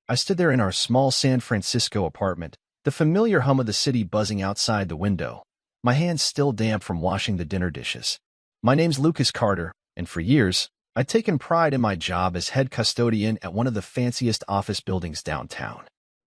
I stood there in our small San Francisco apartment, the familiar hum of the city buzzing outside the window, my hands still damp from washing the dinner dishes. My name's Lucas Carter, and for years, I'd taken pride in my job as head custodian at one of the fanciest office buildings downtown.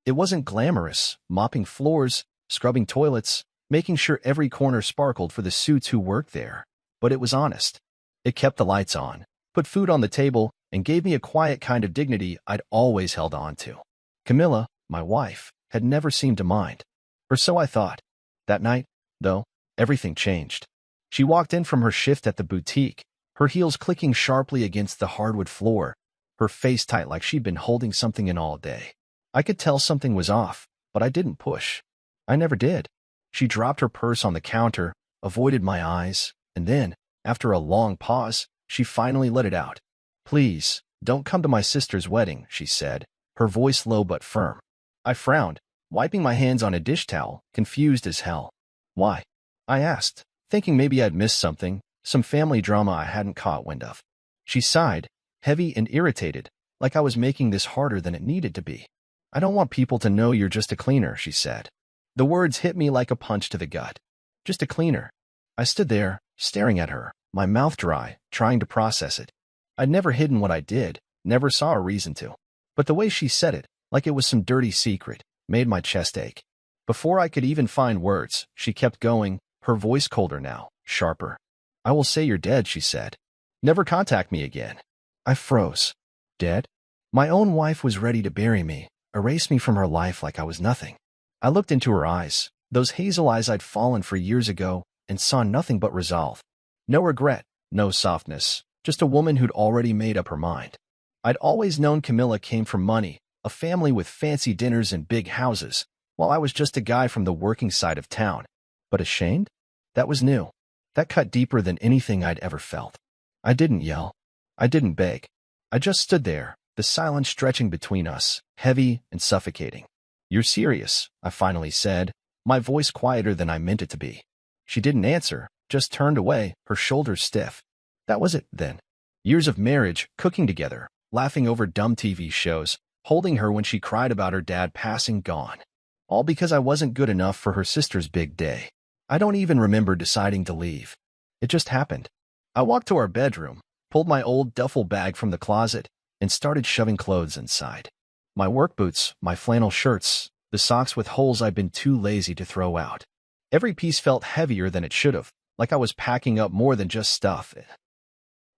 It wasn't glamorous, mopping floors, scrubbing toilets, making sure every corner sparkled for the suits who worked there, but it was honest. It kept the lights on, put food on the table, and gave me a quiet kind of dignity I'd always held on to. Camilla, my wife, had never seemed to mind. Or so I thought. That night, though, everything changed. She walked in from her shift at the boutique, her heels clicking sharply against the hardwood floor, her face tight like she'd been holding something in all day. I could tell something was off, but I didn't push. I never did. She dropped her purse on the counter, avoided my eyes, and then, after a long pause, she finally let it out. "Please, don't come to my sister's wedding," she said, her voice low but firm. I frowned, wiping my hands on a dish towel, confused as hell. "Why?" I asked, thinking maybe I'd missed something, some family drama I hadn't caught wind of. She sighed, heavy and irritated, like I was making this harder than it needed to be. "I don't want people to know you're just a cleaner," she said. The words hit me like a punch to the gut. Just a cleaner. I stood there, staring at her, my mouth dry, trying to process it. I'd never hidden what I did, never saw a reason to. But the way she said it, like it was some dirty secret, made my chest ache. Before I could even find words, she kept going, her voice colder now, sharper. "I will say you're dead," she said. "Never contact me again." I froze. Dead? My own wife was ready to bury me, erase me from her life like I was nothing. I looked into her eyes, those hazel eyes I'd fallen for years ago, and saw nothing but resolve. No regret, no softness, just a woman who'd already made up her mind. I'd always known Camilla came from money, a family with fancy dinners and big houses, while I was just a guy from the working side of town. But ashamed? That was new. That cut deeper than anything I'd ever felt. I didn't yell. I didn't beg. I just stood there, the silence stretching between us, heavy and suffocating. "You're serious," I finally said, my voice quieter than I meant it to be. She didn't answer, just turned away, her shoulders stiff. That was it, then. Years of marriage, cooking together, laughing over dumb TV shows, holding her when she cried about her dad passing gone. All because I wasn't good enough for her sister's big day. I don't even remember deciding to leave. It just happened. I walked to our bedroom, pulled my old duffel bag from the closet, and started shoving clothes inside. My work boots, my flannel shirts, the socks with holes I'd been too lazy to throw out. Every piece felt heavier than it should have, like I was packing up more than just stuff.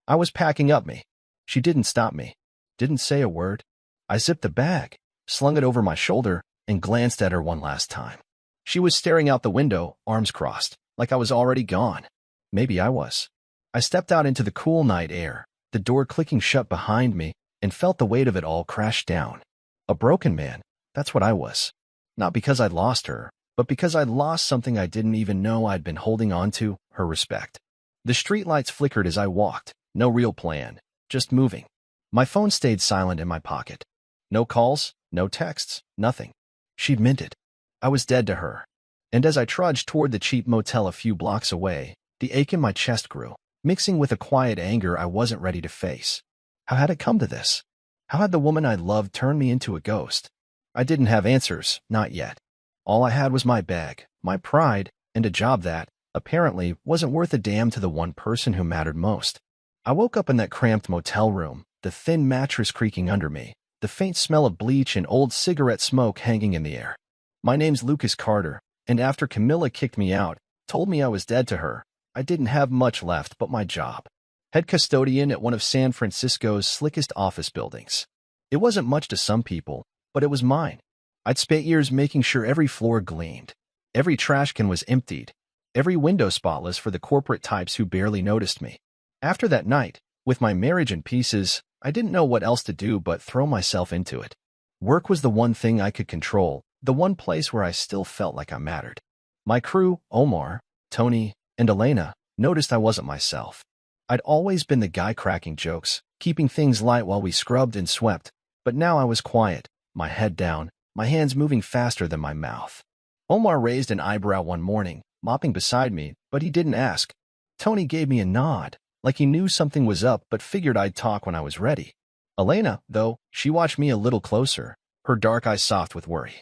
I was packing up me. She didn't stop me. Didn't say a word. I zipped the bag, slung it over my shoulder, and glanced at her one last time. She was staring out the window, arms crossed, like I was already gone. Maybe I was. I stepped out into the cool night air, the door clicking shut behind me, and felt the weight of it all crash down. A broken man, that's what I was. Not because I'd lost her, but because I'd lost something I didn't even know I'd been holding on to, her respect. The streetlights flickered as I walked, no real plan, just moving. My phone stayed silent in my pocket. No calls, no texts, nothing. She'd meant it. I was dead to her. And as I trudged toward the cheap motel a few blocks away, the ache in my chest grew, mixing with a quiet anger I wasn't ready to face. How had it come to this? How had the woman I loved turned me into a ghost? I didn't have answers, not yet. All I had was my bag, my pride, and a job that, apparently, wasn't worth a damn to the one person who mattered most. I woke up in that cramped motel room, the thin mattress creaking under me, the faint smell of bleach and old cigarette smoke hanging in the air. My name's Lucas Carter, and after Camilla kicked me out, told me I was dead to her, I didn't have much left but my job. Head custodian at one of San Francisco's slickest office buildings. It wasn't much to some people, but it was mine. I'd spent years making sure every floor gleamed, every trash can was emptied, every window spotless for the corporate types who barely noticed me. After that night, with my marriage in pieces, I didn't know what else to do but throw myself into it. Work was the one thing I could control, the one place where I still felt like I mattered. My crew, Omar, Tony, and Elena, noticed I wasn't myself. I'd always been the guy cracking jokes, keeping things light while we scrubbed and swept, but now I was quiet, my head down, my hands moving faster than my mouth. Omar raised an eyebrow one morning, mopping beside me, but he didn't ask. Tony gave me a nod, like he knew something was up but figured I'd talk when I was ready. Elena, though, she watched me a little closer, her dark eyes soft with worry.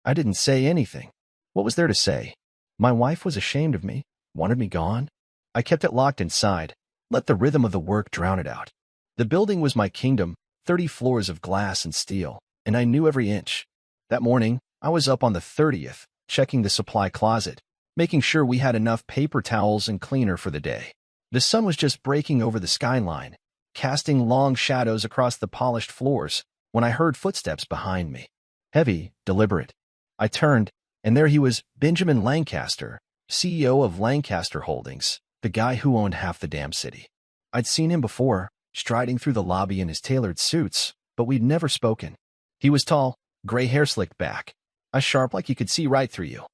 I didn't say anything. What was there to say? My wife was ashamed of me, wanted me gone. I kept it locked inside, let the rhythm of the work drown it out. The building was my kingdom, 30 floors of glass and steel, and I knew every inch. That morning, I was up on the 30th, checking the supply closet, making sure we had enough paper towels and cleaner for the day. The sun was just breaking over the skyline, casting long shadows across the polished floors, when I heard footsteps behind me. Heavy, deliberate. I turned, and there he was, Benjamin Lancaster, CEO of Lancaster Holdings, the guy who owned half the damn city. I'd seen him before, striding through the lobby in his tailored suits, but we'd never spoken. He was tall, gray hair slicked back, eyes sharp like he could see right through you.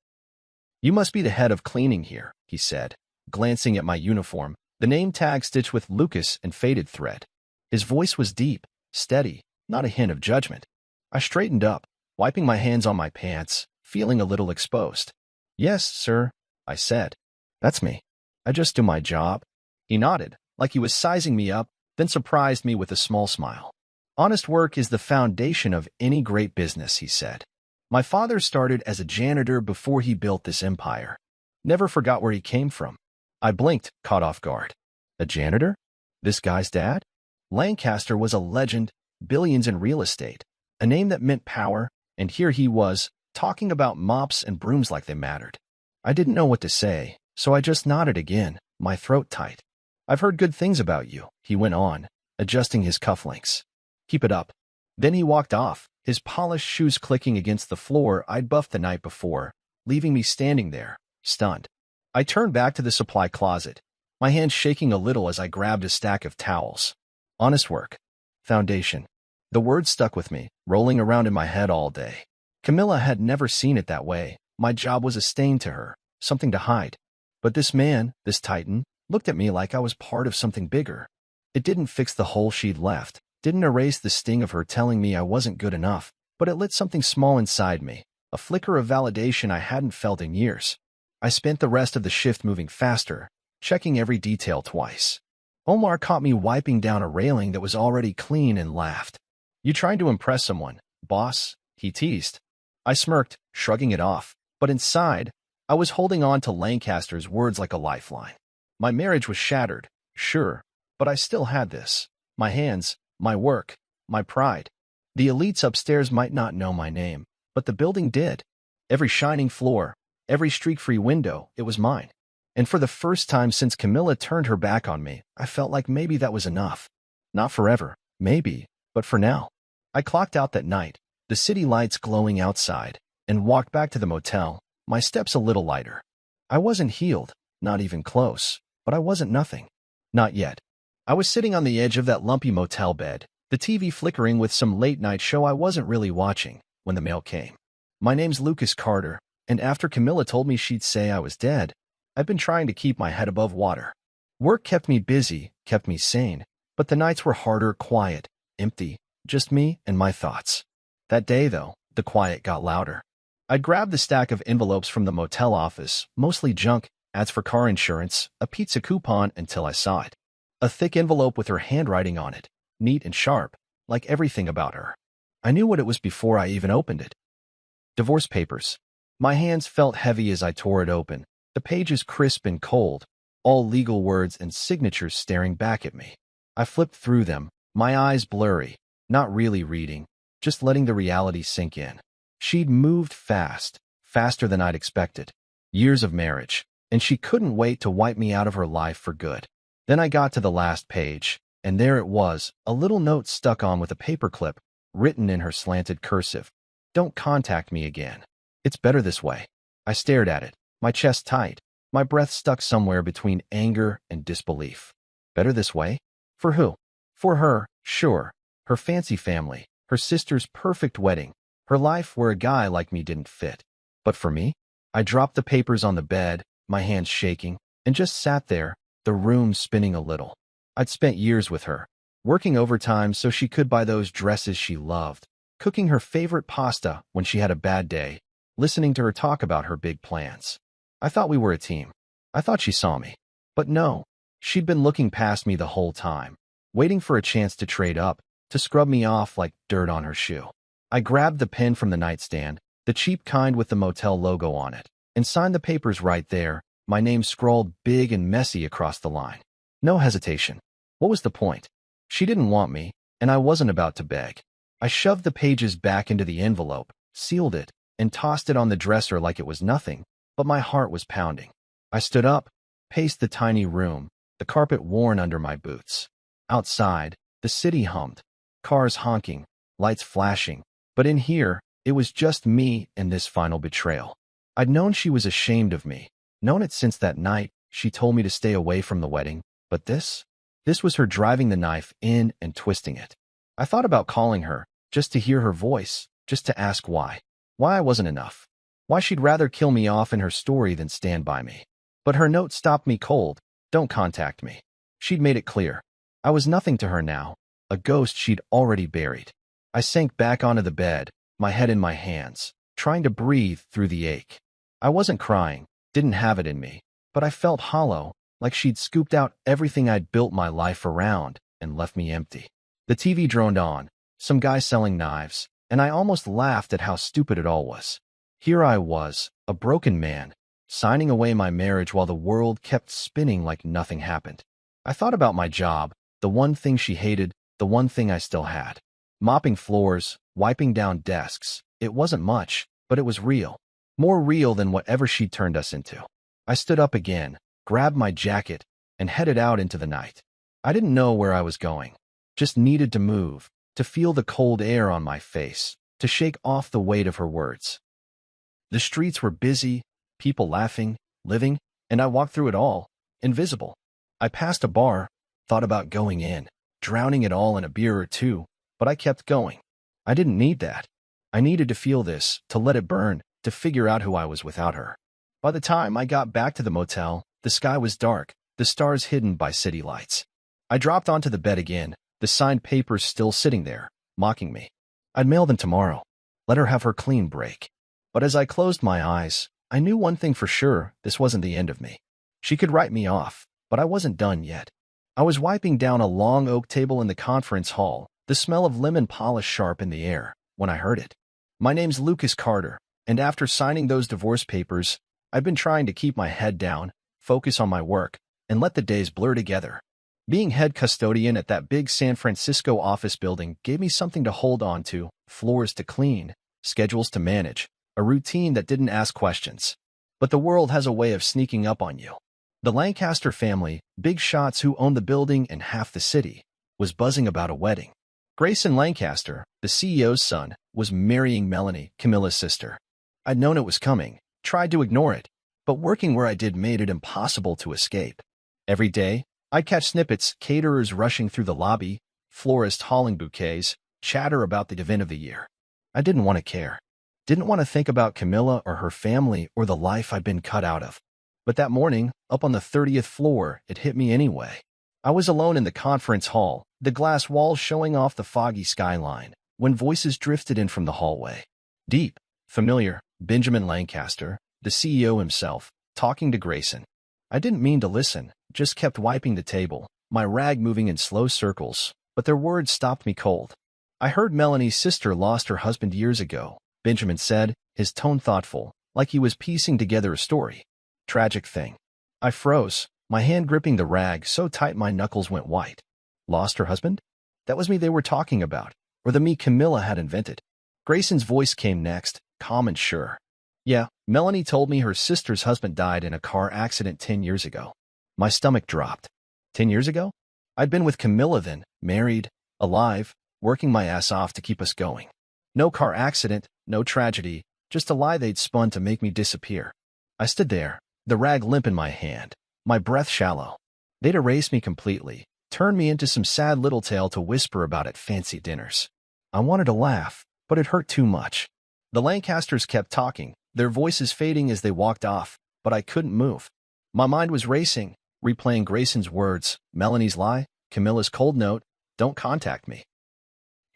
"You must be the head of cleaning here," he said, glancing at my uniform, the name tag stitched with Lucas and faded thread. His voice was deep, steady, not a hint of judgment. I straightened up, wiping my hands on my pants, feeling a little exposed. "Yes, sir," I said. "That's me. I just do my job." He nodded, like he was sizing me up, then surprised me with a small smile. "Honest work is the foundation of any great business," he said. "My father started as a janitor before he built this empire. Never forgot where he came from." I blinked, caught off guard. A janitor? This guy's dad? Lancaster was a legend, billions in real estate, a name that meant power, and here he was, talking about mops and brooms like they mattered. I didn't know what to say, so I just nodded again, my throat tight. "I've heard good things about you," he went on, adjusting his cufflinks. "Keep it up." Then he walked off, his polished shoes clicking against the floor I'd buffed the night before, leaving me standing there, stunned. I turned back to the supply closet, my hands shaking a little as I grabbed a stack of towels. Honest work. Foundation. The word stuck with me, rolling around in my head all day. Camilla had never seen it that way. My job was a stain to her, something to hide. But this man, this titan, looked at me like I was part of something bigger. It didn't fix the hole she'd left, didn't erase the sting of her telling me I wasn't good enough, but it lit something small inside me, a flicker of validation I hadn't felt in years. I spent the rest of the shift moving faster, checking every detail twice. Omar caught me wiping down a railing that was already clean and laughed. "You trying to impress someone, boss?" he teased. I smirked, shrugging it off, but inside, I was holding on to Lancaster's words like a lifeline. My marriage was shattered, sure, but I still had this. My hands, my work, my pride. The elites upstairs might not know my name, but the building did. Every shining floor, every streak-free window, it was mine. And for the first time since Camilla turned her back on me, I felt like maybe that was enough. Not forever, maybe, but for now. I clocked out that night, the city lights glowing outside, and walked back to the motel, my steps a little lighter. I wasn't healed, not even close, but I wasn't nothing. Not yet. I was sitting on the edge of that lumpy motel bed, the TV flickering with some late-night show I wasn't really watching, when the mail came. "My name's Lucas Carter, and after Camilla told me she'd say I was dead, I've been trying to keep my head above water. Work kept me busy, kept me sane, but the nights were harder, quiet, empty, just me and my thoughts. That day, though, the quiet got louder. I'd grabbed the stack of envelopes from the motel office, mostly junk, ads for car insurance, a pizza coupon until I saw it. A thick envelope with her handwriting on it, neat and sharp, like everything about her. I knew what it was before I even opened it. Divorce papers. My hands felt heavy as I tore it open, the pages crisp and cold, all legal words and signatures staring back at me. I flipped through them, my eyes blurry, not really reading, just letting the reality sink in. She'd moved fast, faster than I'd expected. Years of marriage, and she couldn't wait to wipe me out of her life for good. Then I got to the last page, and there it was, a little note stuck on with a paperclip, written in her slanted cursive. "Don't contact me again. It's better this way." I stared at it, my chest tight, my breath stuck somewhere between anger and disbelief. Better this way? For who? For her, sure. Her fancy family, her sister's perfect wedding, her life where a guy like me didn't fit. But for me? I dropped the papers on the bed, my hands shaking, and just sat there, the room spinning a little. I'd spent years with her, working overtime so she could buy those dresses she loved, cooking her favorite pasta when she had a bad day, listening to her talk about her big plans. I thought we were a team. I thought she saw me. But no, she'd been looking past me the whole time, waiting for a chance to trade up, to scrub me off like dirt on her shoe. I grabbed the pen from the nightstand, the cheap kind with the motel logo on it, and signed the papers right there, my name scrawled big and messy across the line. No hesitation. What was the point? She didn't want me, and I wasn't about to beg. I shoved the pages back into the envelope, sealed it, and tossed it on the dresser like it was nothing, but my heart was pounding. I stood up, paced the tiny room, the carpet worn under my boots. Outside, the city hummed, cars honking, lights flashing, but in here, it was just me and this final betrayal. I'd known she was ashamed of me, known it since that night she told me to stay away from the wedding, but this was her driving the knife in and twisting it. I thought about calling her, just to hear her voice, just to ask why. Why I wasn't enough. Why she'd rather kill me off in her story than stand by me. But her note stopped me cold. Don't contact me. She'd made it clear. I was nothing to her now, a ghost she'd already buried. I sank back onto the bed, my head in my hands, trying to breathe through the ache. I wasn't crying, didn't have it in me, but I felt hollow, like she'd scooped out everything I'd built my life around and left me empty. The TV droned on, some guy selling knives, and I almost laughed at how stupid it all was. Here I was, a broken man, signing away my marriage while the world kept spinning like nothing happened. I thought about my job, the one thing she hated, the one thing I still had. Mopping floors, wiping down desks. It wasn't much, but it was real. More real than whatever she'd turned us into. I stood up again, grabbed my jacket, and headed out into the night. I didn't know where I was going. Just needed to move, to feel the cold air on my face, to shake off the weight of her words. The streets were busy, people laughing, living, and I walked through it all, invisible. I passed a bar, thought about going in, drowning it all in a beer or two, but I kept going. I didn't need that. I needed to feel this, to let it burn, to figure out who I was without her. By the time I got back to the motel, the sky was dark, the stars hidden by city lights. I dropped onto the bed again, the signed papers still sitting there, mocking me. I'd mail them tomorrow. Let her have her clean break. But as I closed my eyes, I knew one thing for sure, this wasn't the end of me. She could write me off, but I wasn't done yet. I was wiping down a long oak table in the conference hall, the smell of lemon polish sharp in the air, when I heard it. My name's Lucas Carter, and after signing those divorce papers, I've been trying to keep my head down, focus on my work, and let the days blur together. Being head custodian at that big San Francisco office building gave me something to hold on to, floors to clean, schedules to manage, a routine that didn't ask questions. But the world has a way of sneaking up on you. The Lancaster family, big shots who owned the building and half the city, was buzzing about a wedding. Grayson Lancaster, the CEO's son, was marrying Melanie, Camilla's sister. I'd known it was coming, tried to ignore it, but working where I did made it impossible to escape. Every day, I'd catch snippets, caterers rushing through the lobby, florists hauling bouquets, chatter about the event of the year. I didn't want to care. Didn't want to think about Camilla or her family or the life I'd been cut out of. But that morning, up on the 30th floor, it hit me anyway. I was alone in the conference hall, the glass walls showing off the foggy skyline, when voices drifted in from the hallway. Deep, familiar, Benjamin Lancaster, the CEO himself, talking to Grayson. I didn't mean to listen, just kept wiping the table, my rag moving in slow circles, but their words stopped me cold. I heard Melanie's sister lost her husband years ago, Benjamin said, his tone thoughtful, like he was piecing together a story. Tragic thing. I froze, my hand gripping the rag so tight my knuckles went white. Lost her husband? That was me they were talking about, or the me Camilla had invented. Grayson's voice came next, calm and sure. Yeah, Melanie told me her sister's husband died in a car accident 10 years ago. My stomach dropped. 10 years ago? I'd been with Camilla then, married, alive, working my ass off to keep us going. No car accident, no tragedy, just a lie they'd spun to make me disappear. I stood there, the rag limp in my hand, my breath shallow. They'd erased me completely, turned me into some sad little tale to whisper about at fancy dinners. I wanted to laugh, but it hurt too much. The Lancasters kept talking, their voices fading as they walked off, but I couldn't move. My mind was racing, replaying Grayson's words, Melanie's lie, Camilla's cold note, don't contact me.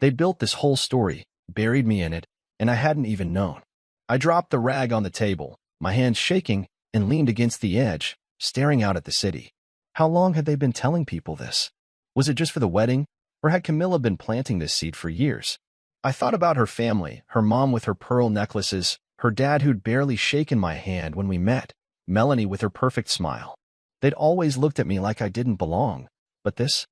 They'd built this whole story, buried me in it, and I hadn't even known. I dropped the rag on the table, my hands shaking, and leaned against the edge, staring out at the city. How long had they been telling people this? Was it just for the wedding, or had Camilla been planting this seed for years? I thought about her family, her mom with her pearl necklaces, her dad who'd barely shaken my hand when we met, Melanie with her perfect smile. They'd always looked at me like I didn't belong. But this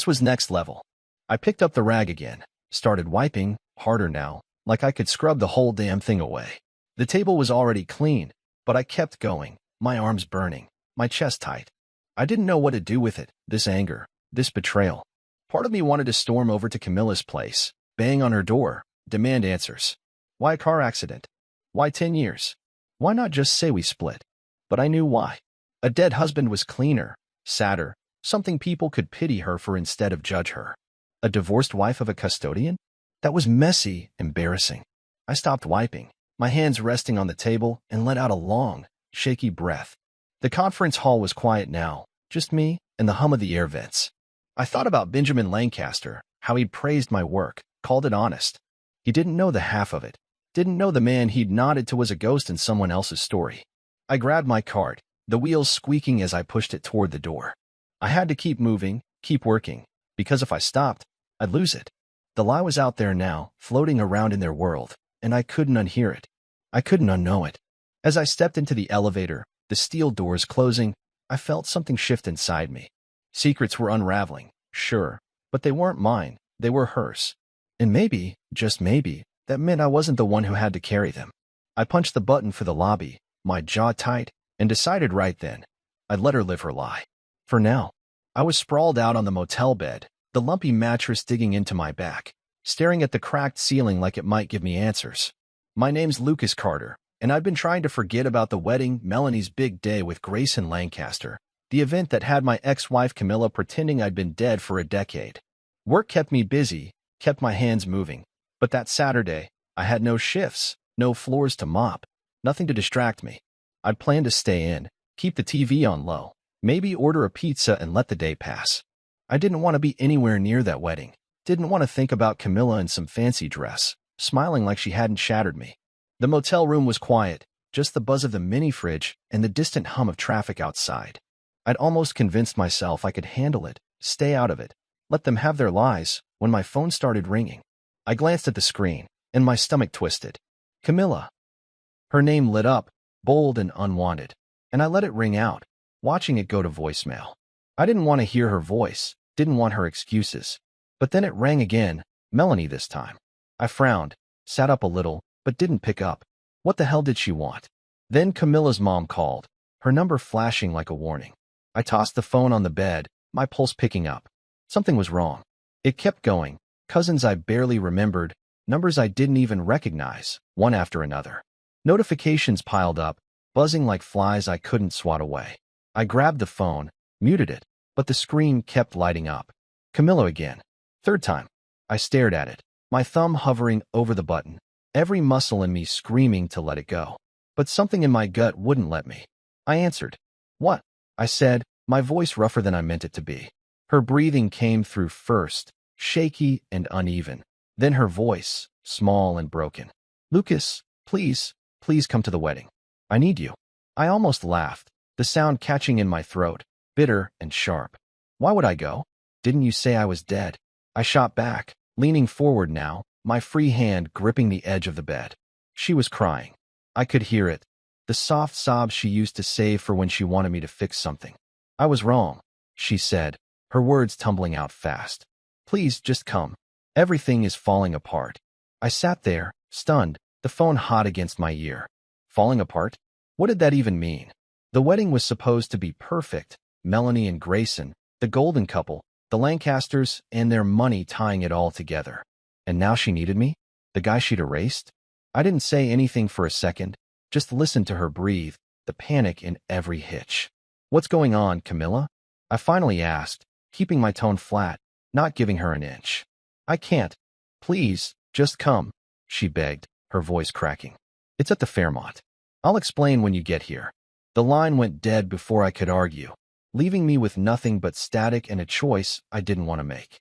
was next level. I picked up the rag again, started wiping, harder now, like I could scrub the whole damn thing away. The table was already clean, but I kept going, my arms burning, my chest tight. I didn't know what to do with it, this anger, this betrayal. Part of me wanted to storm over to Camilla's place, bang on her door, demand answers. Why a car accident? Why 10 years? Why not just say we split? But I knew why. A dead husband was cleaner, sadder, something people could pity her for instead of judge her. A divorced wife of a custodian? That was messy, embarrassing. I stopped wiping, my hands resting on the table, and let out a long, shaky breath. The conference hall was quiet now, just me and the hum of the air vents. I thought about Benjamin Lancaster, how he'd praised my work, called it honest. He didn't know the half of it, didn't know the man he'd nodded to was a ghost in someone else's story. I grabbed my cart, the wheels squeaking as I pushed it toward the door. I had to keep moving, keep working, because if I stopped, I'd lose it. The lie was out there now, floating around in their world, and I couldn't unhear it. I couldn't unknow it. As I stepped into the elevator, the steel doors closing, I felt something shift inside me. Secrets were unraveling, sure, but they weren't mine, they were hers. And maybe, just maybe, that meant I wasn't the one who had to carry them. I punched the button for the lobby, my jaw tight, and decided right then, I'd let her live her lie. For now, I was sprawled out on the motel bed, the lumpy mattress digging into my back, staring at the cracked ceiling like it might give me answers. My name's Lucas Carter, and I've been trying to forget about the wedding, Melanie's big day with Grayson Lancaster, the event that had my ex-wife Camilla pretending I'd been dead for a decade. Work kept me busy, kept my hands moving, but that Saturday, I had no shifts, no floors to mop, nothing to distract me. I'd planned to stay in, keep the TV on low, maybe order a pizza and let the day pass. I didn't want to be anywhere near that wedding, didn't want to think about Camilla in some fancy dress, smiling like she hadn't shattered me. The motel room was quiet, just the buzz of the mini-fridge and the distant hum of traffic outside. I'd almost convinced myself I could handle it, stay out of it, let them have their lies, when my phone started ringing. I glanced at the screen, and my stomach twisted. Camilla. Her name lit up, bold and unwanted, and I let it ring out, watching it go to voicemail. I didn't want to hear her voice, didn't want her excuses. But then it rang again, Melanie this time. I frowned, sat up a little, but didn't pick up. What the hell did she want? Then Camilla's mom called, her number flashing like a warning. I tossed the phone on the bed, my pulse picking up. Something was wrong. It kept going, cousins I barely remembered, numbers I didn't even recognize, one after another. Notifications piled up, buzzing like flies I couldn't swat away. I grabbed the phone, muted it, but the screen kept lighting up. Camilla again. Third time. I stared at it, my thumb hovering over the button, every muscle in me screaming to let it go. But something in my gut wouldn't let me. I answered. What? I said, my voice rougher than I meant it to be. Her breathing came through first, shaky and uneven. Then her voice, small and broken. Lucas, please come to the wedding. I need you. I almost laughed, the sound catching in my throat, bitter and sharp. Why would I go? Didn't you say I was dead? I shot back, leaning forward now, my free hand gripping the edge of the bed. She was crying. I could hear it, the soft sobs she used to save for when she wanted me to fix something. I was wrong, she said, her words tumbling out fast. Please just come. Everything is falling apart. I sat there, stunned, the phone hot against my ear. Falling apart? What did that even mean? The wedding was supposed to be perfect, Melanie and Grayson, the golden couple, the Lancasters, and their money tying it all together. And now she needed me? The guy she'd erased? I didn't say anything for a second, just listened to her breathe, the panic in every hitch. What's going on, Camilla? I finally asked, keeping my tone flat, not giving her an inch. I can't. Please, just come, she begged, her voice cracking. It's at the Fairmont. I'll explain when you get here. The line went dead before I could argue, leaving me with nothing but static and a choice I didn't want to make.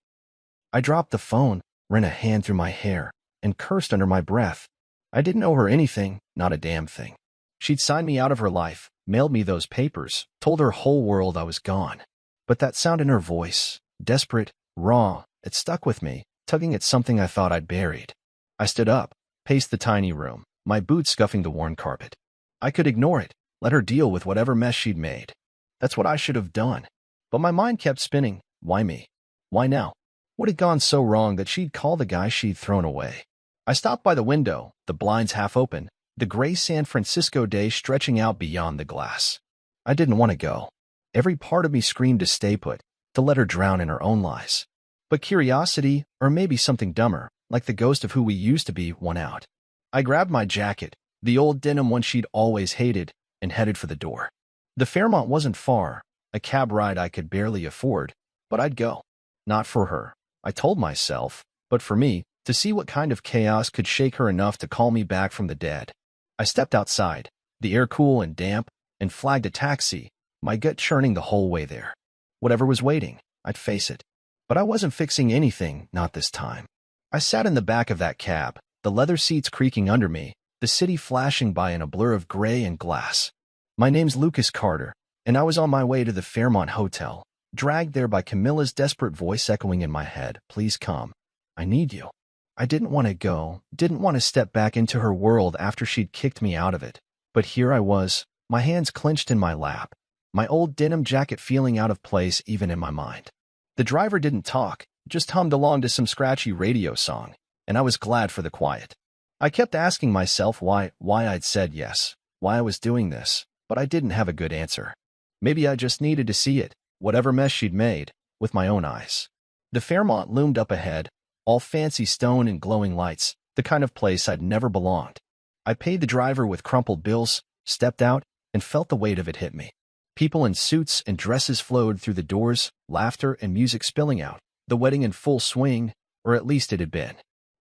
I dropped the phone, ran a hand through my hair, and cursed under my breath. I didn't owe her anything, not a damn thing. She'd signed me out of her life, mailed me those papers, told her whole world I was gone. But that sound in her voice, desperate, raw, it stuck with me, tugging at something I thought I'd buried. I stood up, paced the tiny room, my boots scuffing the worn carpet. I could ignore it, let her deal with whatever mess she'd made. That's what I should have done. But my mind kept spinning. Why me? Why now? What had gone so wrong that she'd call the guy she'd thrown away? I stopped by the window, the blinds half open, the gray San Francisco day stretching out beyond the glass. I didn't want to go. Every part of me screamed to stay put, to let her drown in her own lies. But curiosity, or maybe something dumber, like the ghost of who we used to be, won out. I grabbed my jacket, the old denim one she'd always hated, and headed for the door. The Fairmont wasn't far, a cab ride I could barely afford, but I'd go. Not for her, I told myself, but for me, to see what kind of chaos could shake her enough to call me back from the dead. I stepped outside, the air cool and damp, and flagged a taxi, my gut churning the whole way there. Whatever was waiting, I'd face it. But I wasn't fixing anything, not this time. I sat in the back of that cab, the leather seats creaking under me, the city flashing by in a blur of gray and glass. My name's Lucas Carter, and I was on my way to the Fairmont Hotel, dragged there by Camilla's desperate voice echoing in my head, "Please come. I need you." I didn't want to go, didn't want to step back into her world after she'd kicked me out of it. But here I was, my hands clenched in my lap, my old denim jacket feeling out of place even in my mind. The driver didn't talk, just hummed along to some scratchy radio song, and I was glad for the quiet. I kept asking myself why I'd said yes, why I was doing this, but I didn't have a good answer. Maybe I just needed to see it, whatever mess she'd made, with my own eyes. The Fairmont loomed up ahead, all fancy stone and glowing lights, the kind of place I'd never belonged. I paid the driver with crumpled bills, stepped out, and felt the weight of it hit me. People in suits and dresses flowed through the doors, laughter and music spilling out, the wedding in full swing, or at least it had been.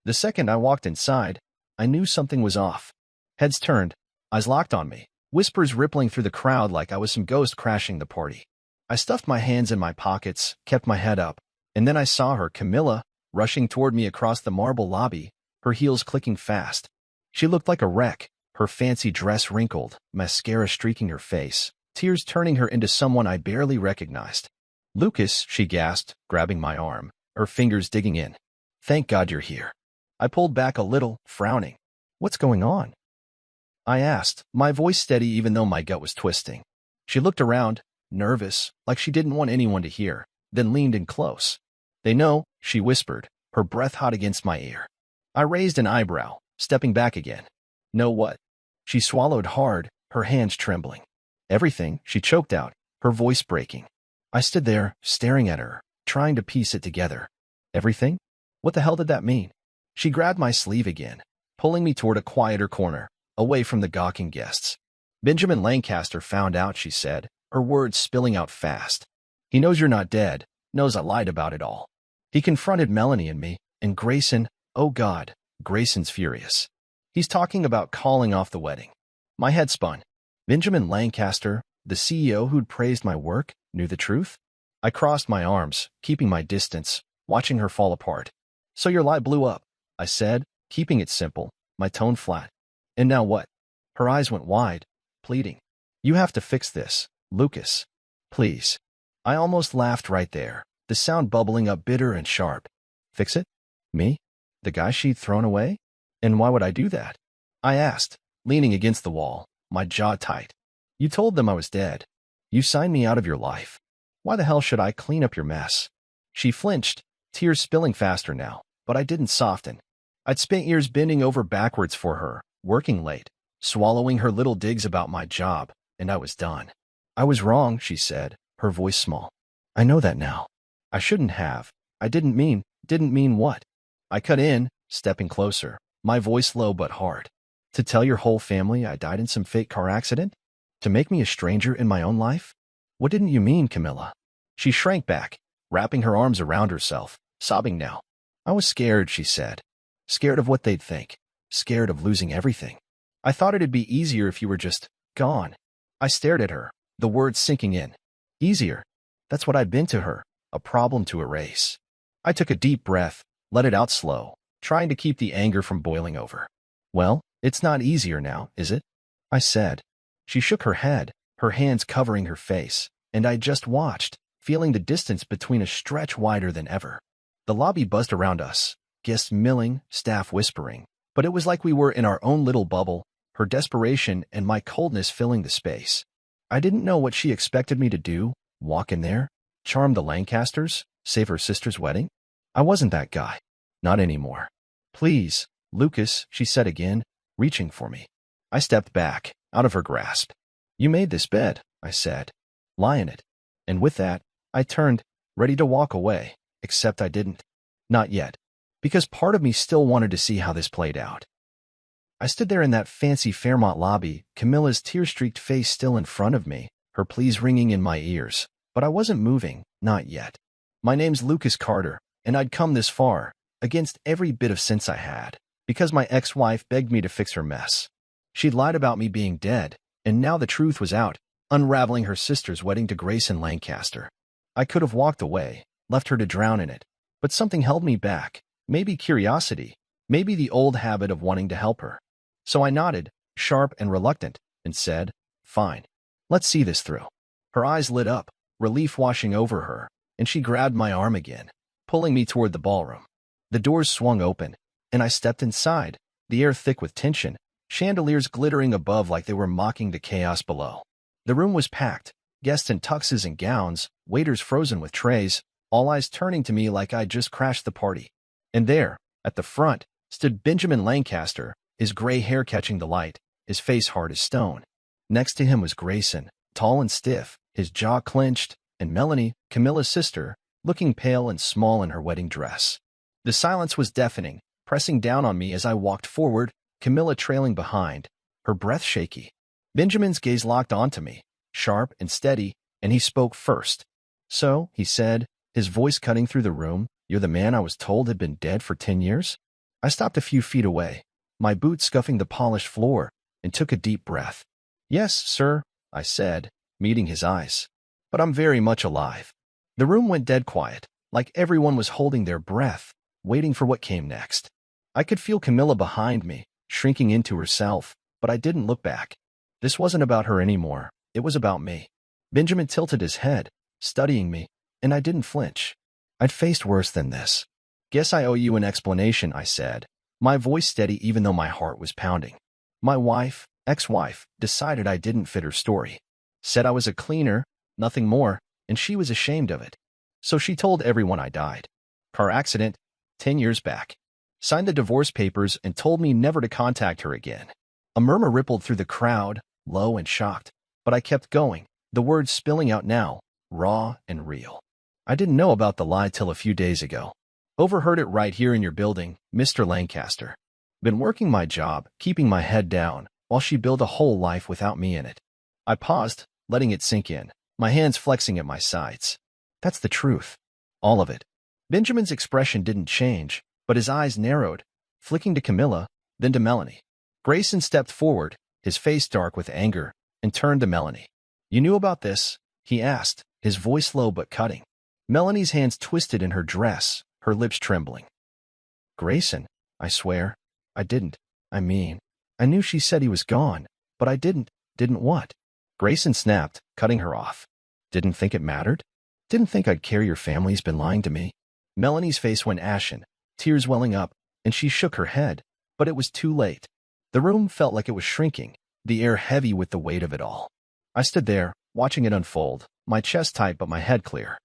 The second I walked inside, I knew something was off. Heads turned, eyes locked on me, whispers rippling through the crowd like I was some ghost crashing the party. I stuffed my hands in my pockets, kept my head up, and then I saw her, Camilla, rushing toward me across the marble lobby, her heels clicking fast. She looked like a wreck, her fancy dress wrinkled, mascara streaking her face, tears turning her into someone I barely recognized. "Lucas," she gasped, grabbing my arm, her fingers digging in. "Thank God you're here." I pulled back a little, frowning. "What's going on?" I asked, my voice steady even though my gut was twisting. She looked around, nervous, like she didn't want anyone to hear, then leaned in close. "They know," she whispered, her breath hot against my ear. I raised an eyebrow, stepping back again. "Know what?" She swallowed hard, her hands trembling. "Everything," she choked out, her voice breaking. I stood there, staring at her, trying to piece it together. "Everything? What the hell did that mean?" She grabbed my sleeve again, pulling me toward a quieter corner, away from the gawking guests. "Benjamin Lancaster found out," she said, her words spilling out fast. "He knows you're not dead, knows I lied about it all. He confronted Melanie and me, and Grayson, oh God, Grayson's furious. He's talking about calling off the wedding." My head spun. Benjamin Lancaster, the CEO who'd praised my work, knew the truth? I crossed my arms, keeping my distance, watching her fall apart. "So your lie blew up," I said, keeping it simple, my tone flat. "And now what?" Her eyes went wide, pleading. "You have to fix this, Lucas. Please." I almost laughed right there, the sound bubbling up bitter and sharp. "Fix it? Me? The guy she'd thrown away? And why would I do that?" I asked, leaning against the wall, my jaw tight. "You told them I was dead. You signed me out of your life. Why the hell should I clean up your mess?" She flinched, tears spilling faster now, but I didn't soften. I'd spent years bending over backwards for her, working late, swallowing her little digs about my job, and I was done. "I was wrong," she said, her voice small. "I know that now. I shouldn't have. I didn't mean what?" I cut in, stepping closer, my voice low but hard. "To tell your whole family I died in some fake car accident? To make me a stranger in my own life? What didn't you mean, Camilla?" She shrank back, wrapping her arms around herself, sobbing now. "I was scared," she said. "Scared of what they'd think. Scared of losing everything. I thought it'd be easier if you were just gone." I stared at her, the words sinking in. Easier? That's what I'd been to her, a problem to erase. I took a deep breath, let it out slow, trying to keep the anger from boiling over. "Well, it's not easier now, is it?" I said. She shook her head, her hands covering her face, and I just watched, feeling the distance between us stretch wider than ever. The lobby buzzed around us, guests milling, staff whispering. But it was like we were in our own little bubble, her desperation and my coldness filling the space. I didn't know what she expected me to do, walk in there, charm the Lancasters, save her sister's wedding. I wasn't that guy. Not anymore. Please, Lucas, she said again, reaching for me. I stepped back, out of her grasp. You made this bed, I said. Lie in it. And with that, I turned, ready to walk away, except I didn't. Not yet. Because part of me still wanted to see how this played out. I stood there in that fancy Fairmont lobby, Camilla's tear-streaked face still in front of me, her pleas ringing in my ears. But I wasn't moving, not yet. My name's Lucas Carter, and I'd come this far, against every bit of sense I had, because my ex-wife begged me to fix her mess. She'd lied about me being dead, and now the truth was out, unraveling her sister's wedding to Grayson Lancaster. I could have walked away, left her to drown in it, but something held me back, maybe curiosity, maybe the old habit of wanting to help her. So I nodded, sharp and reluctant, and said, fine. Let's see this through. Her eyes lit up, relief washing over her, and she grabbed my arm again, pulling me toward the ballroom. The doors swung open, and I stepped inside, the air thick with tension, chandeliers glittering above like they were mocking the chaos below. The room was packed, guests in tuxes and gowns, waiters frozen with trays, all eyes turning to me like I'd just crashed the party. And there, at the front, stood Benjamin Lancaster, his gray hair catching the light, his face hard as stone. Next to him was Grayson, tall and stiff, his jaw clenched, and Melanie, Camilla's sister, looking pale and small in her wedding dress. The silence was deafening, pressing down on me as I walked forward, Camilla trailing behind, her breath shaky. Benjamin's gaze locked onto me, sharp and steady, and he spoke first. So, he said, his voice cutting through the room, you're the man I was told had been dead for 10 years? I stopped a few feet away, my boots scuffing the polished floor, and took a deep breath. Yes, sir, I said, meeting his eyes. But I'm very much alive. The room went dead quiet, like everyone was holding their breath, waiting for what came next. I could feel Camilla behind me, shrinking into herself, but I didn't look back. This wasn't about her anymore. It was about me. Benjamin tilted his head, studying me, and I didn't flinch. I'd faced worse than this. Guess I owe you an explanation, I said, my voice steady even though my heart was pounding. My wife, ex-wife, decided I didn't fit her story. Said I was a cleaner, nothing more, and she was ashamed of it. So she told everyone I died. Car accident, 10 years back. Signed the divorce papers and told me never to contact her again. A murmur rippled through the crowd, low and shocked, but I kept going, the words spilling out now, raw and real. I didn't know about the lie till a few days ago. Overheard it right here in your building, Mr. Lancaster. Been working my job, keeping my head down, while she built a whole life without me in it. I paused, letting it sink in, my hands flexing at my sides. That's the truth. All of it. Benjamin's expression didn't change, but his eyes narrowed, flicking to Camilla, then to Melanie. Grayson stepped forward, his face dark with anger, and turned to Melanie. You knew about this? He asked, his voice low but cutting. Melanie's hands twisted in her dress, her lips trembling. Grayson, I swear. I didn't. I mean, I knew she said he was gone, but I didn't. Didn't what? Grayson snapped, cutting her off. Didn't think it mattered? Didn't think I'd care your family's been lying to me? Melanie's face went ashen, tears welling up, and she shook her head, but it was too late. The room felt like it was shrinking, the air heavy with the weight of it all. I stood there, watching it unfold, my chest tight but my head clear.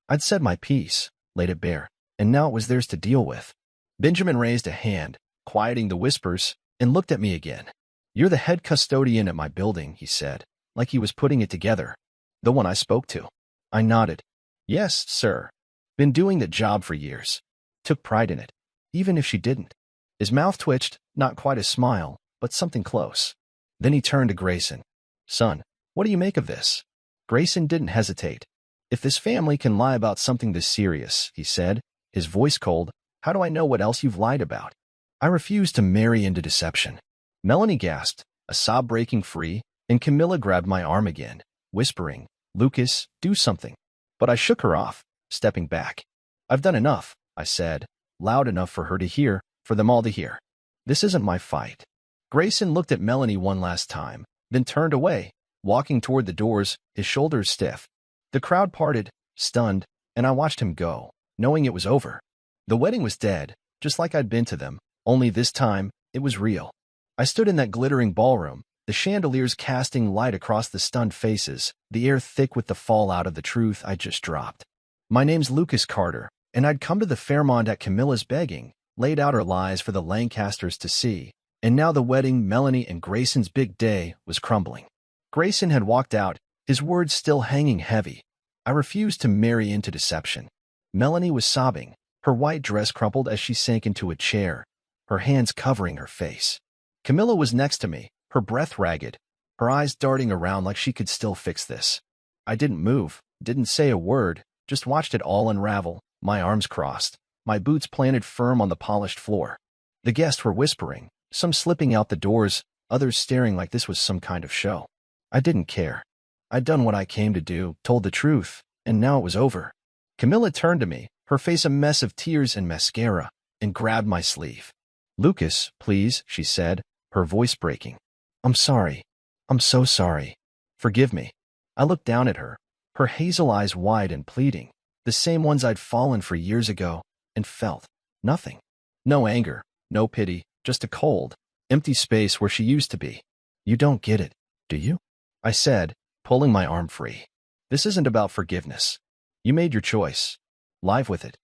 I'd said my piece, laid it bare, and now it was theirs to deal with. Benjamin raised a hand, quieting the whispers, and looked at me again. You're the head custodian at my building, he said, like he was putting it together. The one I spoke to. I nodded. Yes, sir. Been doing the job for years. Took pride in it, even if she didn't. His mouth twitched, not quite a smile, but something close. Then he turned to Grayson. Son, what do you make of this? Grayson didn't hesitate. If this family can lie about something this serious, he said, his voice cold, how do I know what else you've lied about? I refuse to marry into deception. Melanie gasped, a sob breaking free, and Camilla grabbed my arm again, whispering, Lucas, do something. But I shook her off, stepping back. I've done enough, I said, loud enough for her to hear, for them all to hear. This isn't my fight. Grayson looked at Melanie one last time, then turned away, walking toward the doors, his shoulders stiff. The crowd parted, stunned, and I watched him go, knowing it was over. The wedding was dead, just like I'd been to them, only this time, it was real. I stood in that glittering ballroom, the chandeliers casting light across the stunned faces, the air thick with the fallout of the truth I just dropped. My name's Lucas Carter, and I'd come to the Fairmont at Camilla's begging, laid out her lies for the Lancasters to see, and now the wedding, Melanie and Grayson's big day, was crumbling. Grayson had walked out, his words still hanging heavy. I refused to marry into deception. Melanie was sobbing, her white dress crumpled as she sank into a chair, her hands covering her face. Camilla was next to me, her breath ragged, her eyes darting around like she could still fix this. I didn't move, didn't say a word, just watched it all unravel, my arms crossed, my boots planted firm on the polished floor. The guests were whispering, some slipping out the doors, others staring like this was some kind of show. I didn't care. I'd done what I came to do, told the truth, and now it was over. Camilla turned to me, her face a mess of tears and mascara, and grabbed my sleeve. "Lucas, please," she said, her voice breaking. "I'm sorry. I'm so sorry. Forgive me." I looked down at her, her hazel eyes wide and pleading, the same ones I'd fallen for years ago, and felt nothing. No anger, no pity, just a cold, empty space where she used to be. "You don't get it, do you?" I said, pulling my arm free. "This isn't about forgiveness. You made your choice. Live with it."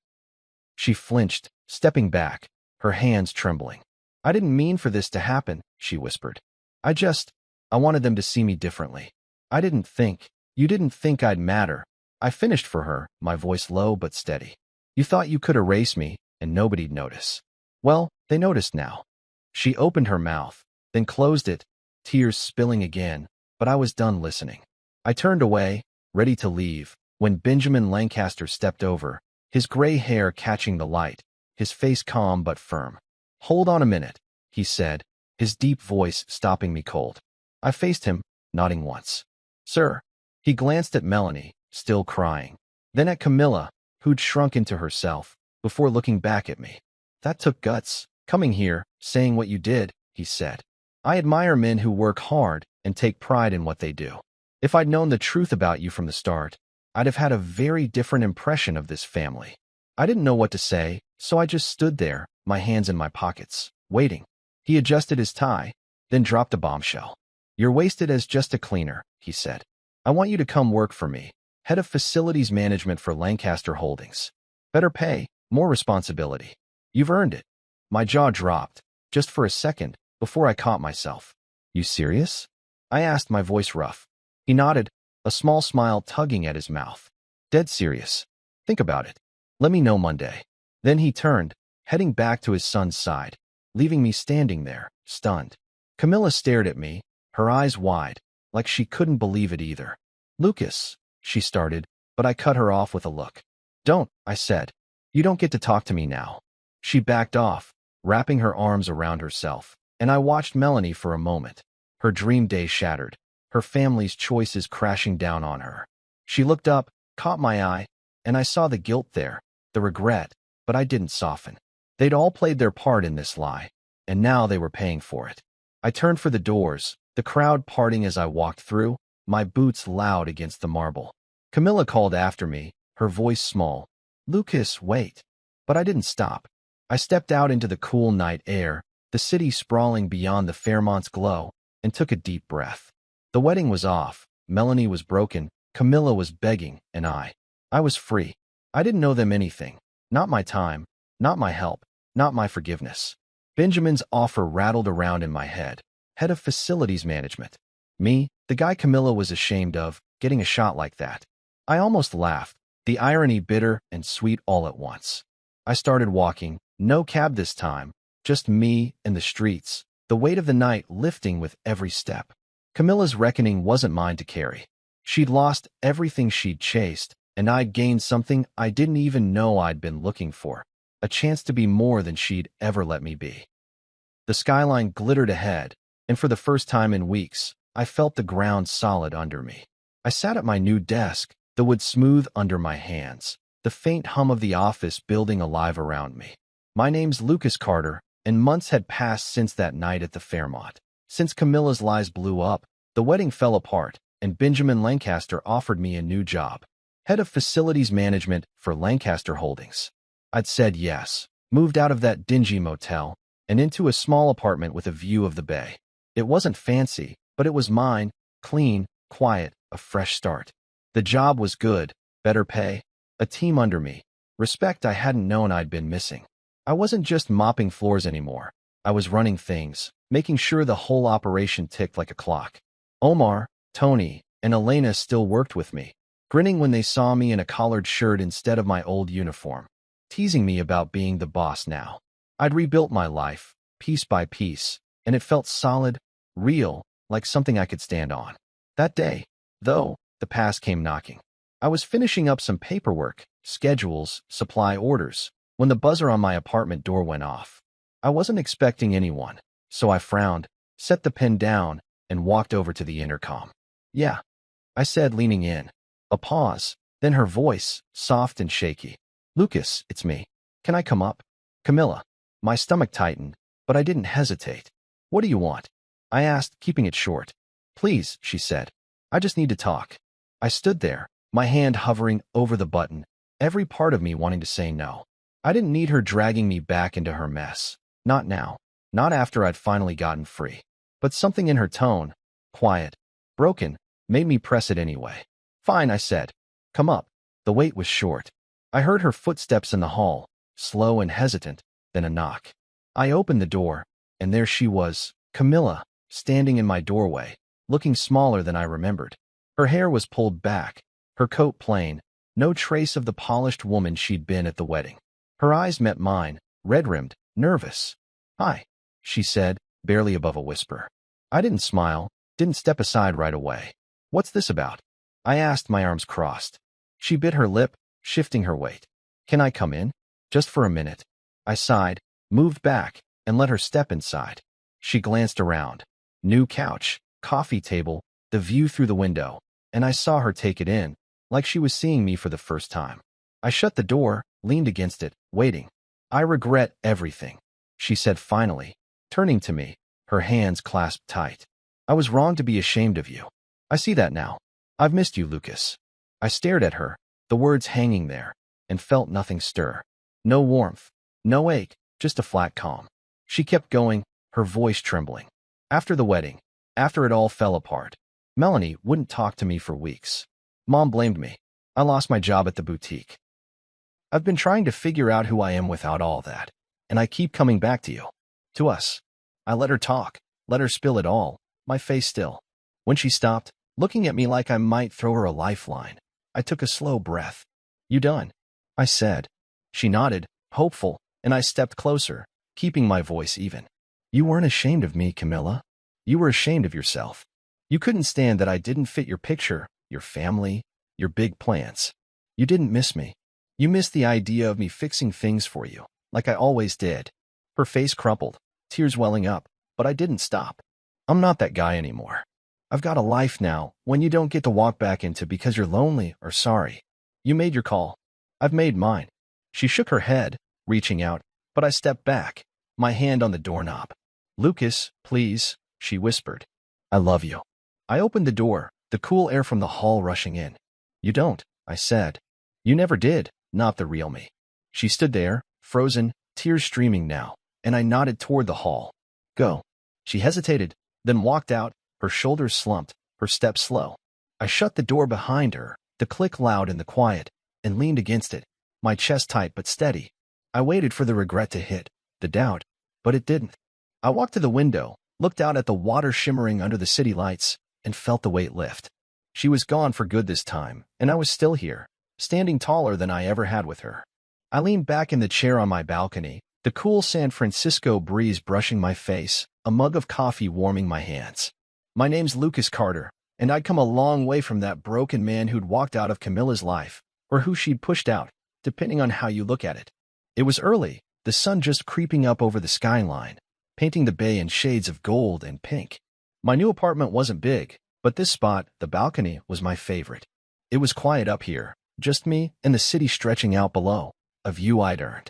She flinched, stepping back, her hands trembling. "I didn't mean for this to happen," she whispered. I wanted them to see me differently. You didn't think I'd matter." I finished for her, my voice low but steady. "You thought you could erase me, and nobody'd notice. Well, they noticed now." She opened her mouth, then closed it, tears spilling again, but I was done listening. I turned away, ready to leave, when Benjamin Lancaster stepped over, his gray hair catching the light, his face calm but firm. "Hold on a minute," he said, his deep voice stopping me cold. I faced him, nodding once. "Sir." He glanced at Melanie, still crying, then at Camilla, who'd shrunk into herself, before looking back at me. "That took guts, coming here, saying what you did," he said. "I admire men who work hard and take pride in what they do. If I'd known the truth about you from the start, I'd have had a very different impression of this family." I didn't know what to say, so I just stood there, my hands in my pockets, waiting. He adjusted his tie, then dropped a bombshell. "You're wasted as just a cleaner," he said. "I want you to come work for me, head of facilities management for Lancaster Holdings. Better pay, more responsibility. You've earned it." My jaw dropped, just for a second, before I caught myself. "You serious?" I asked, my voice rough. He nodded, a small smile tugging at his mouth. "Dead serious. Think about it. Let me know Monday." Then he turned, heading back to his son's side, leaving me standing there, stunned. Camilla stared at me, her eyes wide, like she couldn't believe it either. "Lucas," she started, but I cut her off with a look. "Don't," I said. "You don't get to talk to me now." She backed off, wrapping her arms around herself, and I watched Melanie for a moment, her dream day shattered, her family's choices crashing down on her. She looked up, caught my eye, and I saw the guilt there, the regret, but I didn't soften. They'd all played their part in this lie, and now they were paying for it. I turned for the doors, the crowd parting as I walked through, my boots loud against the marble. Camilla called after me, her voice small. "Lucas, wait." But I didn't stop. I stepped out into the cool night air, the city sprawling beyond the Fairmont's glow, and took a deep breath. The wedding was off, Melanie was broken, Camilla was begging, and I was free. I didn't owe them anything. Not my time, not my help, not my forgiveness. Benjamin's offer rattled around in my head. Head of facilities management. Me, the guy Camilla was ashamed of, getting a shot like that. I almost laughed, the irony bitter and sweet all at once. I started walking, no cab this time, just me and the streets, the weight of the night lifting with every step. Camilla's reckoning wasn't mine to carry. She'd lost everything she'd chased, and I'd gained something I didn't even know I'd been looking for, a chance to be more than she'd ever let me be. The skyline glittered ahead, and for the first time in weeks, I felt the ground solid under me. I sat at my new desk, the wood smooth under my hands, the faint hum of the office building alive around me. My name's Lucas Carter, and months had passed since that night at the Fairmont. Since Camilla's lies blew up, the wedding fell apart, and Benjamin Lancaster offered me a new job, head of facilities management for Lancaster Holdings. I'd said yes, moved out of that dingy motel and into a small apartment with a view of the bay. It wasn't fancy, but it was mine, clean, quiet, a fresh start. The job was good, better pay, a team under me, respect I hadn't known I'd been missing. I wasn't just mopping floors anymore. I was running things, making sure the whole operation ticked like a clock. Omar, Tony, and Elena still worked with me, grinning when they saw me in a collared shirt instead of my old uniform, teasing me about being the boss now. I'd rebuilt my life, piece by piece, and it felt solid, real, like something I could stand on. That day, though, the past came knocking. I was finishing up some paperwork, schedules, supply orders, when the buzzer on my apartment door went off. I wasn't expecting anyone, so I frowned, set the pen down, and walked over to the intercom. "Yeah," I said, leaning in. A pause, then her voice, soft and shaky. "Lucas, it's me. Can I come up?" "Camilla." My stomach tightened, but I didn't hesitate. "What do you want?" I asked, keeping it short. "Please," she said. "I just need to talk." I stood there, my hand hovering over the button, every part of me wanting to say no. I didn't need her dragging me back into her mess. Not now. Not after I'd finally gotten free. But something in her tone, quiet, broken, made me press it anyway. "Fine," I said. "Come up." The wait was short. I heard her footsteps in the hall, slow and hesitant, then a knock. I opened the door, and there she was, Camilla, standing in my doorway, looking smaller than I remembered. Her hair was pulled back, her coat plain, no trace of the polished woman she'd been at the wedding. Her eyes met mine, red-rimmed, nervous. "Hi," she said, barely above a whisper. I didn't smile, didn't step aside right away. "What's this about?" I asked, my arms crossed. She bit her lip, shifting her weight. "Can I come in? Just for a minute?" I sighed, moved back, and let her step inside. She glanced around. New couch, coffee table, the view through the window, and I saw her take it in, like she was seeing me for the first time. I shut the door, leaned against it, waiting. "I regret everything," she said finally, turning to me, her hands clasped tight. "I was wrong to be ashamed of you. I see that now. I've missed you, Lucas." I stared at her, the words hanging there, and felt nothing stir. No warmth, no ache, just a flat calm. She kept going, her voice trembling. "After the wedding, after it all fell apart, Melanie wouldn't talk to me for weeks. Mom blamed me. I lost my job at the boutique. I've been trying to figure out who I am without all that, and I keep coming back to you. To us." I let her talk, let her spill it all, my face still. When she stopped, looking at me like I might throw her a lifeline, I took a slow breath. "You done?" I said. She nodded, hopeful, and I stepped closer, keeping my voice even. "You weren't ashamed of me, Camilla. You were ashamed of yourself. You couldn't stand that I didn't fit your picture, your family, your big plans. You didn't miss me. You missed the idea of me fixing things for you, like I always did." Her face crumpled, tears welling up, but I didn't stop. "I'm not that guy anymore. I've got a life now when you don't get to walk back into because you're lonely or sorry. You made your call. I've made mine." She shook her head, reaching out, but I stepped back, my hand on the doorknob. "Lucas, please," she whispered. "I love you." I opened the door, the cool air from the hall rushing in. "You don't," I said. "You never did, not the real me." She stood there, frozen, tears streaming now, and I nodded toward the hall. "Go." She hesitated, then walked out, her shoulders slumped, her steps slow. I shut the door behind her, the click loud in the quiet, and leaned against it, my chest tight but steady. I waited for the regret to hit, the doubt, but it didn't. I walked to the window, looked out at the water shimmering under the city lights, and felt the weight lift. She was gone for good this time, and I was still here, standing taller than I ever had with her. I leaned back in the chair on my balcony, the cool San Francisco breeze brushing my face, a mug of coffee warming my hands. My name's Lucas Carter, and I'd come a long way from that broken man who'd walked out of Camilla's life, or who she'd pushed out, depending on how you look at it. It was early, the sun just creeping up over the skyline, painting the bay in shades of gold and pink. My new apartment wasn't big, but this spot, the balcony, was my favorite. It was quiet up here, just me and the city stretching out below, a view I'd earned.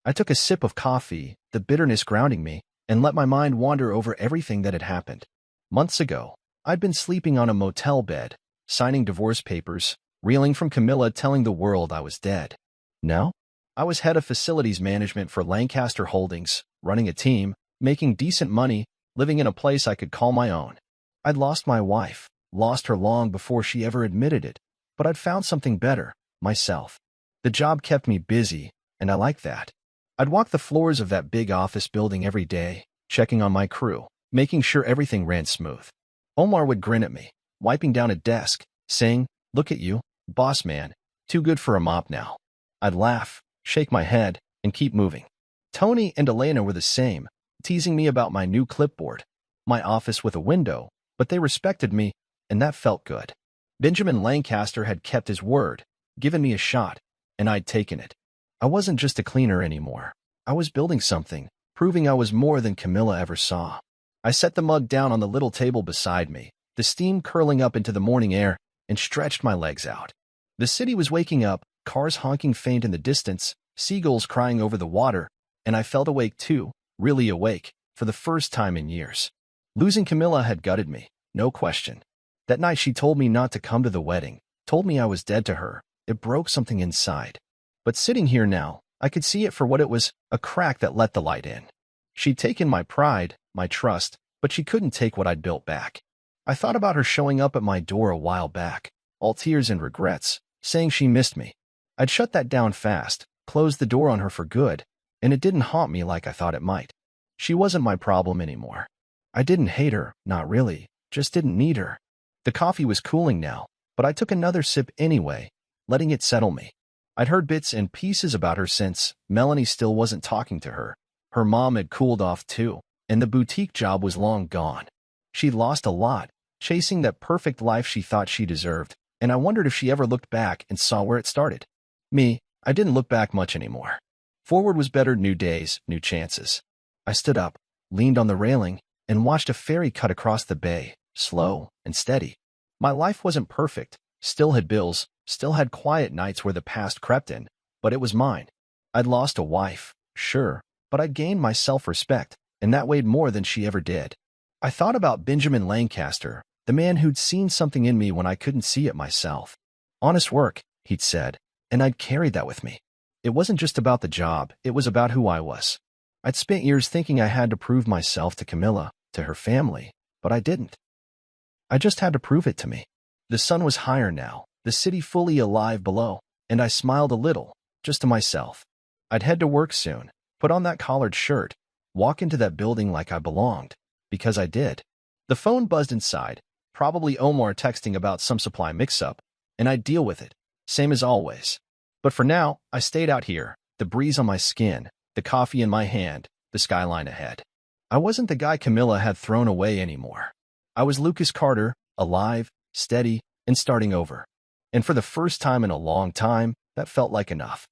I took a sip of coffee, the bitterness grounding me, and let my mind wander over everything that had happened. Months ago, I'd been sleeping on a motel bed, signing divorce papers, reeling from Camilla telling the world I was dead. Now, I was head of facilities management for Lancaster Holdings, running a team, making decent money, living in a place I could call my own. I'd lost my wife, lost her long before she ever admitted it, but I'd found something better, myself. The job kept me busy, and I liked that. I'd walk the floors of that big office building every day, checking on my crew, making sure everything ran smooth. Omar would grin at me, wiping down a desk, saying, "Look at you, boss man, too good for a mop now." I'd laugh, shake my head, and keep moving. Tony and Elena were the same, teasing me about my new clipboard, my office with a window, but they respected me, and that felt good. Benjamin Lancaster had kept his word, given me a shot, and I'd taken it. I wasn't just a cleaner anymore. I was building something, proving I was more than Camilla ever saw. I set the mug down on the little table beside me, the steam curling up into the morning air, and stretched my legs out. The city was waking up, cars honking faint in the distance, seagulls crying over the water, and I felt awake too, really awake, for the first time in years. Losing Camilla had gutted me, no question. That night she told me not to come to the wedding, told me I was dead to her. It broke something inside. But sitting here now, I could see it for what it was, a crack that let the light in. She'd taken my pride, my trust, but she couldn't take what I'd built back. I thought about her showing up at my door a while back, all tears and regrets, saying she missed me. I'd shut that down fast, closed the door on her for good, and it didn't haunt me like I thought it might. She wasn't my problem anymore. I didn't hate her, not really, just didn't need her. The coffee was cooling now, but I took another sip anyway, letting it settle me. I'd heard bits and pieces about her since Melanie still wasn't talking to her. Her mom had cooled off too, and the boutique job was long gone. She'd lost a lot, chasing that perfect life she thought she deserved, and I wondered if she ever looked back and saw where it started. Me, I didn't look back much anymore. Forward was better, new days, new chances. I stood up, leaned on the railing, and watched a ferry cut across the bay, slow and steady. My life wasn't perfect, still had bills, still had quiet nights where the past crept in, but it was mine. I'd lost a wife, sure, but I'd gained my self-respect, and that weighed more than she ever did. I thought about Benjamin Lancaster, the man who'd seen something in me when I couldn't see it myself. Honest work, he'd said, and I'd carried that with me. It wasn't just about the job, it was about who I was. I'd spent years thinking I had to prove myself to Camilla, to her family, but I didn't. I just had to prove it to me. The sun was higher now, the city fully alive below, and I smiled a little, just to myself. I'd head to work soon, put on that collared shirt, walk into that building like I belonged, because I did. The phone buzzed inside, probably Omar texting about some supply mix-up, and I'd deal with it, same as always. But for now, I stayed out here, the breeze on my skin, the coffee in my hand, the skyline ahead. I wasn't the guy Camilla had thrown away anymore. I was Lucas Carter, alive, steady, and starting over. And for the first time in a long time, that felt like enough.